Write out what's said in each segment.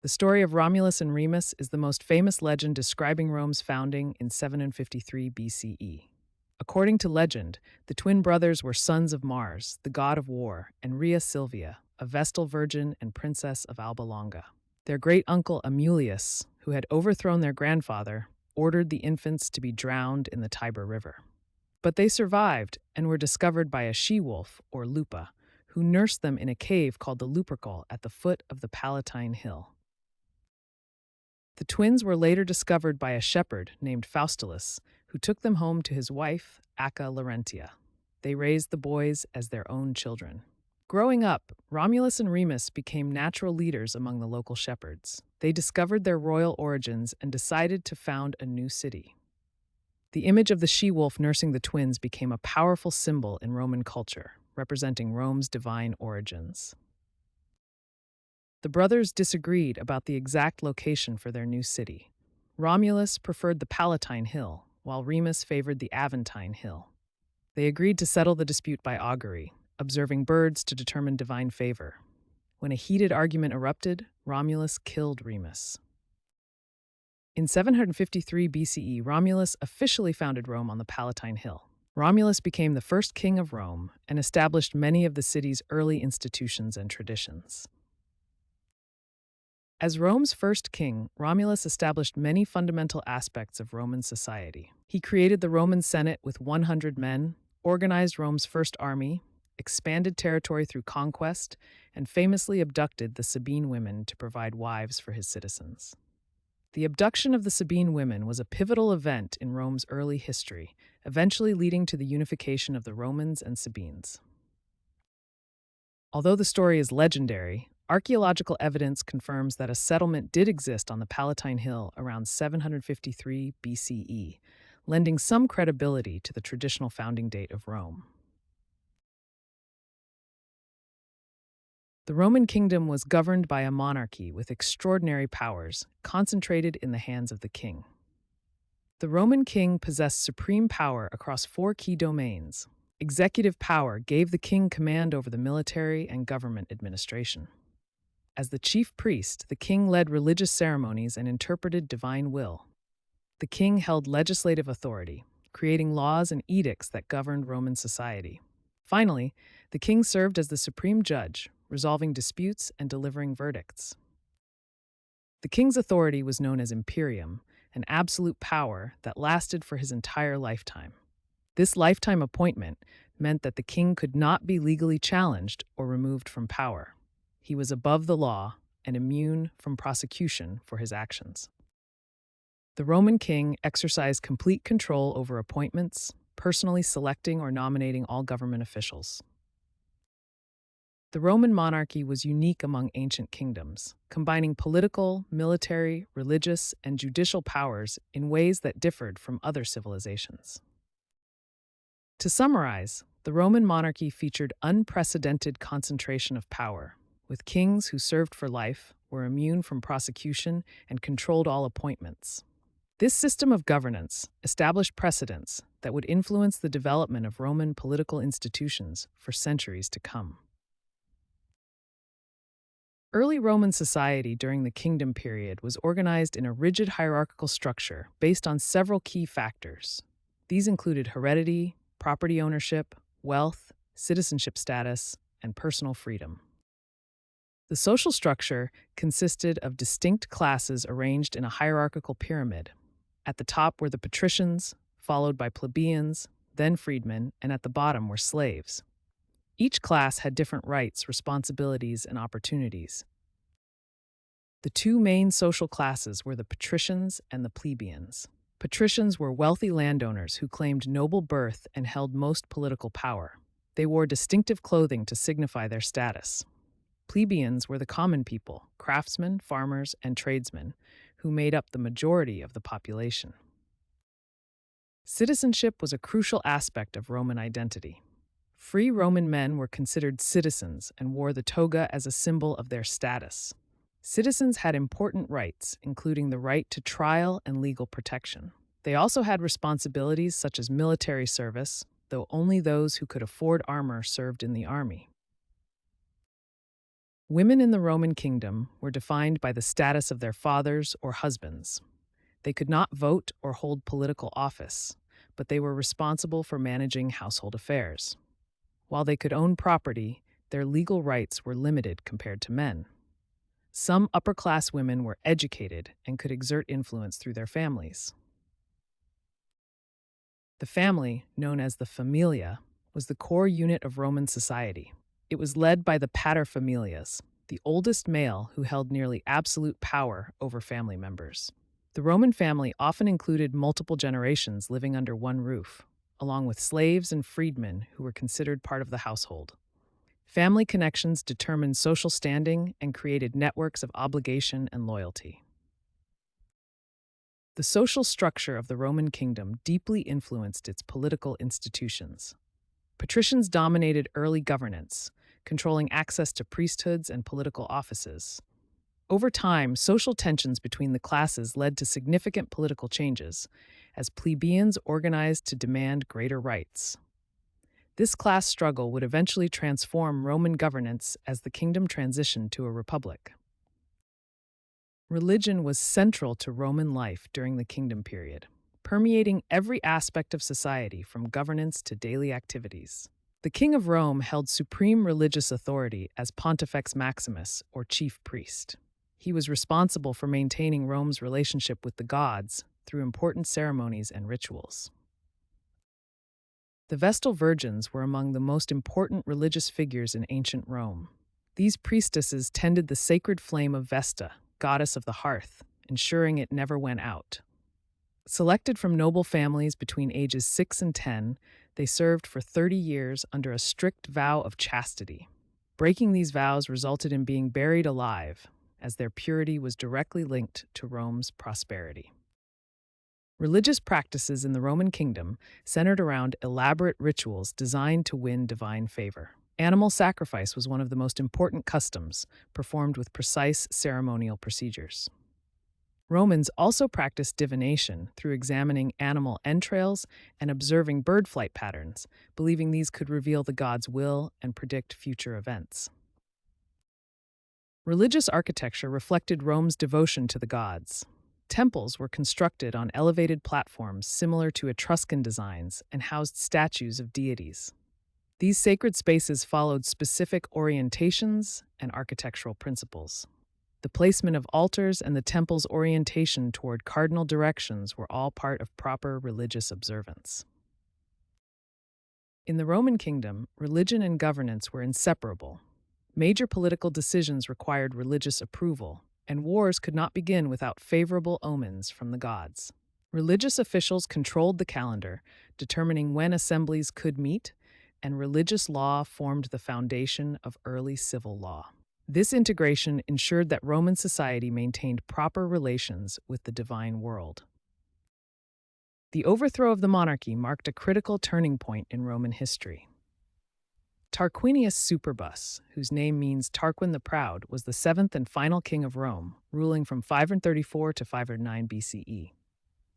The story of Romulus and Remus is the most famous legend describing Rome's founding in 753 BCE. According to legend, the twin brothers were sons of Mars, the god of war, and Rhea Silvia, a vestal virgin and princess of Alba Longa. Their great-uncle Amulius, who had overthrown their grandfather, ordered the infants to be drowned in the Tiber River. But they survived and were discovered by a she-wolf, or Lupa, who nursed them in a cave called the Lupercal at the foot of the Palatine Hill. The twins were later discovered by a shepherd named Faustulus, who took them home to his wife, Acca Larentia. They raised the boys as their own children. Growing up, Romulus and Remus became natural leaders among the local shepherds. They discovered their royal origins and decided to found a new city. The image of the she-wolf nursing the twins became a powerful symbol in Roman culture, representing Rome's divine origins. The brothers disagreed about the exact location for their new city. Romulus preferred the Palatine Hill, while Remus favored the Aventine Hill. They agreed to settle the dispute by augury, observing birds to determine divine favor. When a heated argument erupted, Romulus killed Remus. In 753 BCE, Romulus officially founded Rome on the Palatine Hill. Romulus became the first king of Rome and established many of the city's early institutions and traditions. As Rome's first king, Romulus established many fundamental aspects of Roman society. He created the Roman Senate with 100 men, organized Rome's first army, expanded territory through conquest, and famously abducted the Sabine women to provide wives for his citizens. The abduction of the Sabine women was a pivotal event in Rome's early history, eventually leading to the unification of the Romans and Sabines. Although the story is legendary, archaeological evidence confirms that a settlement did exist on the Palatine Hill around 753 BCE, lending some credibility to the traditional founding date of Rome. The Roman kingdom was governed by a monarchy with extraordinary powers, concentrated in the hands of the king. The Roman king possessed supreme power across 4 key domains. Executive power gave the king command over the military and government administration. As the chief priest, the king led religious ceremonies and interpreted divine will. The king held legislative authority, creating laws and edicts that governed Roman society. Finally, the king served as the supreme judge, resolving disputes and delivering verdicts. The king's authority was known as imperium, an absolute power that lasted for his entire lifetime. This lifetime appointment meant that the king could not be legally challenged or removed from power. He was above the law and immune from prosecution for his actions. The Roman king exercised complete control over appointments, personally selecting or nominating all government officials. The Roman monarchy was unique among ancient kingdoms, combining political, military, religious, and judicial powers in ways that differed from other civilizations. To summarize, the Roman monarchy featured unprecedented concentration of power, with kings who served for life, were immune from prosecution, and controlled all appointments. This system of governance established precedents that would influence the development of Roman political institutions for centuries to come. Early Roman society during the kingdom period was organized in a rigid hierarchical structure based on several key factors. These included heredity, property ownership, wealth, citizenship status, and personal freedom. The social structure consisted of distinct classes arranged in a hierarchical pyramid. At the top were the patricians, followed by plebeians, then freedmen, and at the bottom were slaves. Each class had different rights, responsibilities, and opportunities. The 2 main social classes were the patricians and the plebeians. Patricians were wealthy landowners who claimed noble birth and held most political power. They wore distinctive clothing to signify their status. Plebeians were the common people, craftsmen, farmers, and tradesmen, who made up the majority of the population. Citizenship was a crucial aspect of Roman identity. Free Roman men were considered citizens and wore the toga as a symbol of their status. Citizens had important rights, including the right to trial and legal protection. They also had responsibilities such as military service, though only those who could afford armor served in the army. Women in the Roman kingdom were defined by the status of their fathers or husbands. They could not vote or hold political office, but they were responsible for managing household affairs. While they could own property, their legal rights were limited compared to men. Some upper-class women were educated and could exert influence through their families. The family, known as the familia, was the core unit of Roman society. It was led by the paterfamilias, the oldest male who held nearly absolute power over family members. The Roman family often included multiple generations living under one roof, along with slaves and freedmen who were considered part of the household. Family connections determined social standing and created networks of obligation and loyalty. The social structure of the Roman kingdom deeply influenced its political institutions. Patricians dominated early governance, controlling access to priesthoods and political offices. Over time, social tensions between the classes led to significant political changes, as plebeians organized to demand greater rights. This class struggle would eventually transform Roman governance as the kingdom transitioned to a republic. Religion was central to Roman life during the kingdom period, permeating every aspect of society from governance to daily activities. The King of Rome held supreme religious authority as Pontifex Maximus, or chief priest. He was responsible for maintaining Rome's relationship with the gods through important ceremonies and rituals. The Vestal Virgins were among the most important religious figures in ancient Rome. These priestesses tended the sacred flame of Vesta, goddess of the hearth, ensuring it never went out. Selected from noble families between ages 6 and 10, they served for 30 years under a strict vow of chastity. Breaking these vows resulted in being buried alive, as their purity was directly linked to Rome's prosperity. Religious practices in the Roman kingdom centered around elaborate rituals designed to win divine favor. Animal sacrifice was one of the most important customs, performed with precise ceremonial procedures. Romans also practiced divination through examining animal entrails and observing bird flight patterns, believing these could reveal the gods' will and predict future events. Religious architecture reflected Rome's devotion to the gods. Temples were constructed on elevated platforms similar to Etruscan designs and housed statues of deities. These sacred spaces followed specific orientations and architectural principles. The placement of altars and the temple's orientation toward cardinal directions were all part of proper religious observance. In the Roman kingdom, religion and governance were inseparable. Major political decisions required religious approval, and wars could not begin without favorable omens from the gods. Religious officials controlled the calendar, determining when assemblies could meet, and religious law formed the foundation of early civil law. This integration ensured that Roman society maintained proper relations with the divine world. The overthrow of the monarchy marked a critical turning point in Roman history. Tarquinius Superbus, whose name means Tarquin the Proud, was the seventh and final king of Rome, ruling from 534 to 509 BCE.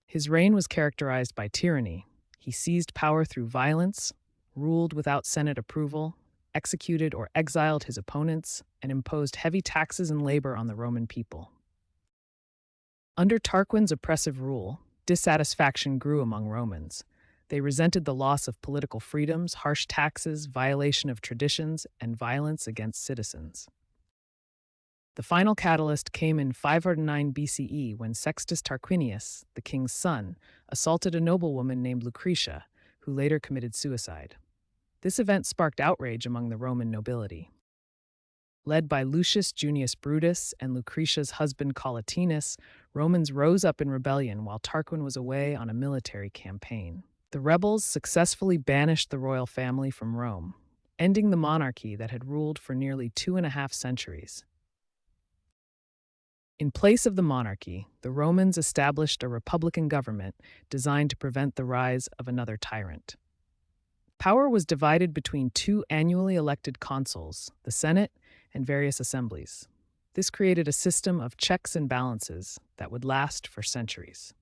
His reign was characterized by tyranny. He seized power through violence, ruled without Senate approval, executed or exiled his opponents, and imposed heavy taxes and labor on the Roman people. Under Tarquin's oppressive rule, dissatisfaction grew among Romans. They resented the loss of political freedoms, harsh taxes, violation of traditions, and violence against citizens. The final catalyst came in 509 BCE when Sextus Tarquinius, the king's son, assaulted a noblewoman named Lucretia, who later committed suicide. This event sparked outrage among the Roman nobility. Led by Lucius Junius Brutus and Lucretia's husband Collatinus, Romans rose up in rebellion while Tarquin was away on a military campaign. The rebels successfully banished the royal family from Rome, ending the monarchy that had ruled for nearly 2.5 centuries. In place of the monarchy, the Romans established a republican government designed to prevent the rise of another tyrant. Power was divided between 2 annually elected consuls, the Senate, and various assemblies. This created a system of checks and balances that would last for centuries.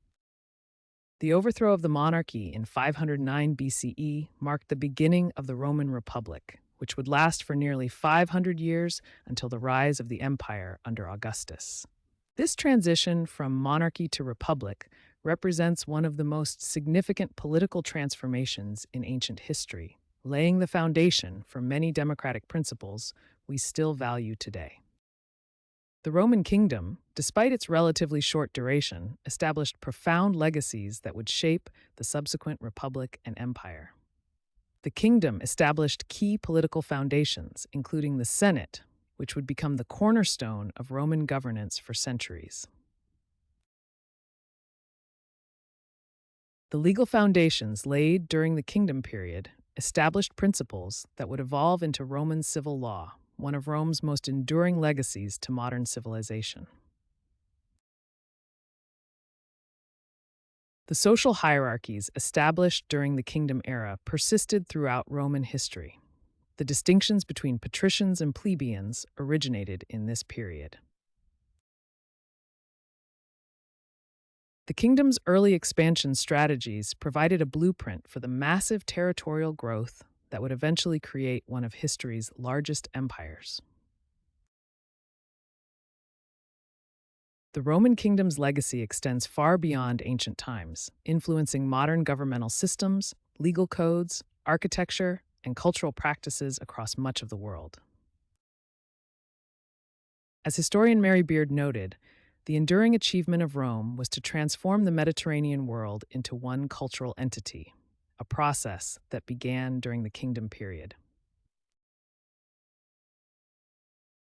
The overthrow of the monarchy in 509 BCE marked the beginning of the Roman Republic, which would last for nearly 500 years until the rise of the empire under Augustus. This transition from monarchy to republic represents one of the most significant political transformations in ancient history, laying the foundation for many democratic principles we still value today. The Roman kingdom, despite its relatively short duration, established profound legacies that would shape the subsequent republic and empire. The kingdom established key political foundations, including the Senate, which would become the cornerstone of Roman governance for centuries. The legal foundations laid during the kingdom period established principles that would evolve into Roman civil law, one of Rome's most enduring legacies to modern civilization. The social hierarchies established during the kingdom era persisted throughout Roman history. The distinctions between patricians and plebeians originated in this period. The kingdom's early expansion strategies provided a blueprint for the massive territorial growth that would eventually create one of history's largest empires. The Roman kingdom's legacy extends far beyond ancient times, influencing modern governmental systems, legal codes, architecture, and cultural practices across much of the world. As historian Mary Beard noted, the enduring achievement of Rome was to transform the Mediterranean world into one cultural entity, a process that began during the kingdom period.